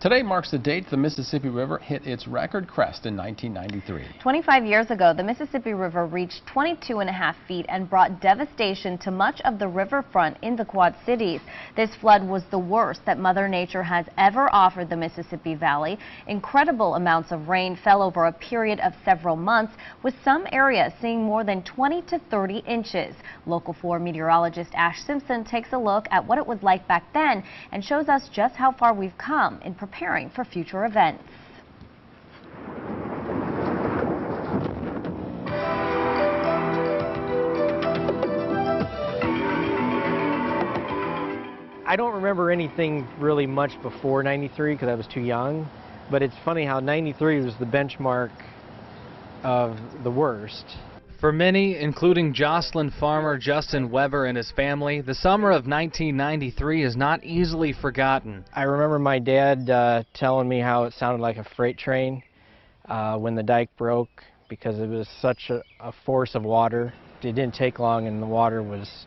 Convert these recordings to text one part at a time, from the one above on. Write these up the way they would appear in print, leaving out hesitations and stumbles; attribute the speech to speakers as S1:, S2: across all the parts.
S1: Today marks the date the Mississippi River hit its record crest in 1993.
S2: 25 years ago, the Mississippi River reached 22.5 feet and brought devastation to much of the riverfront in the Quad Cities. This flood was the worst that Mother Nature has ever offered the Mississippi Valley. Incredible amounts of rain fell over a period of several months, with some areas seeing more than 20 to 30 inches. Local 4 meteorologist Ash Simpson takes a look at what it was like back then and shows us just how far we've come in preparing for future events.
S3: I don't remember anything really much before 93 because I was too young, but it's funny how 93 was the benchmark of the worst.
S4: For many, including Jocelyn farmer Justin Weber and his family, the summer of 1993 is not easily forgotten.
S3: I remember my dad telling me how it sounded like a freight train when the dike broke because it was such a force of water. It didn't take long and the water was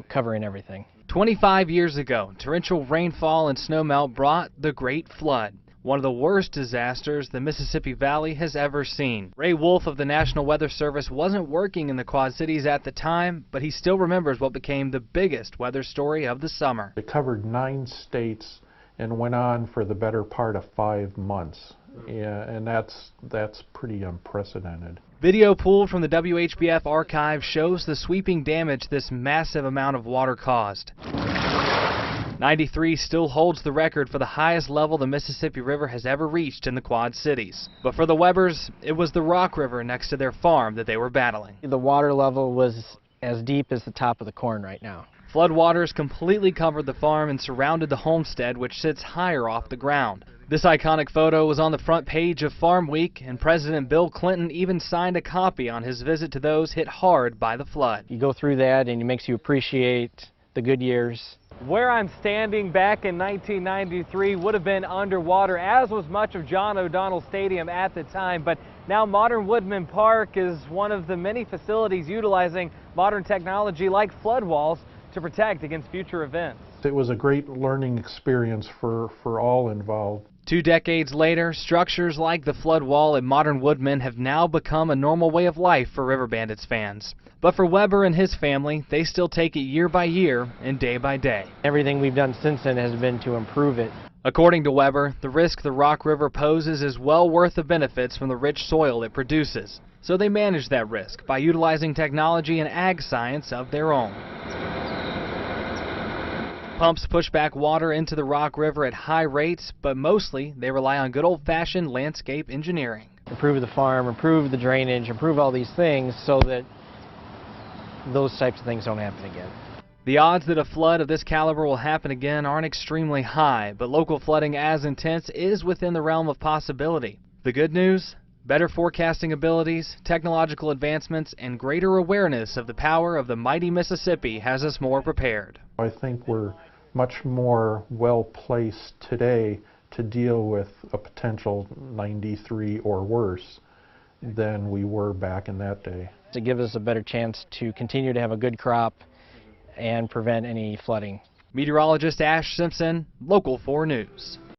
S3: covering everything.
S4: 25 years ago, torrential rainfall and snowmelt brought the Great Flood, one of the worst disasters the Mississippi Valley has ever seen. Ray Wolf of the National Weather Service wasn't working in the Quad Cities at the time, but he still remembers what became the biggest weather story of the summer.
S5: It covered 9 states and went on for the better part of 5 months. Yeah, and that's pretty unprecedented.
S4: Video pulled from the WHBF archive shows the sweeping damage this massive amount of water caused. 93 still holds the record for the highest level the Mississippi River has ever reached in the Quad Cities. But for the Webers, it was the Rock River next to their farm that they were battling.
S3: The water level was as deep as the top of the corn right now.
S4: Floodwaters completely covered the farm and surrounded the homestead, which sits higher off the ground. This iconic photo was on the front page of Farm Week, and President Bill Clinton even signed a copy on his visit to those hit hard by the flood.
S3: You go through that and it makes you appreciate the good years.
S6: Where I'm standing back in 1993 would have been underwater, as was much of John O'Donnell Stadium at the time, but now Modern Woodmen Park is one of the many facilities utilizing modern technology like flood walls to protect against future events.
S5: It was a great learning experience for all involved.
S4: 2 decades later, structures like the flood wall at Modern Woodmen have now become a normal way of life for River Bandits fans. But for Weber and his family, they still take it year by year and day by day.
S3: Everything we've done since then has been to improve it.
S4: According to Weber, the risk the Rock River poses is well worth the benefits from the rich soil it produces. So they manage that risk by utilizing technology and ag science of their own. Pumps push back water into the Rock River at high rates, but mostly they rely on good old-fashioned landscape engineering.
S3: Improve the farm, improve the drainage, improve all these things so that those types of things don't happen again.
S4: The odds that a flood of this caliber will happen again aren't extremely high, but local flooding as intense is within the realm of possibility. The good news? Better forecasting abilities, technological advancements, and greater awareness of the power of the mighty Mississippi has us more prepared.
S5: I think we're much more well-placed today to deal with a potential 93 or worse than we were back in that day.
S3: To give us a better chance to continue to have a good crop and prevent any flooding.
S4: Meteorologist Ash Simpson, Local 4 News.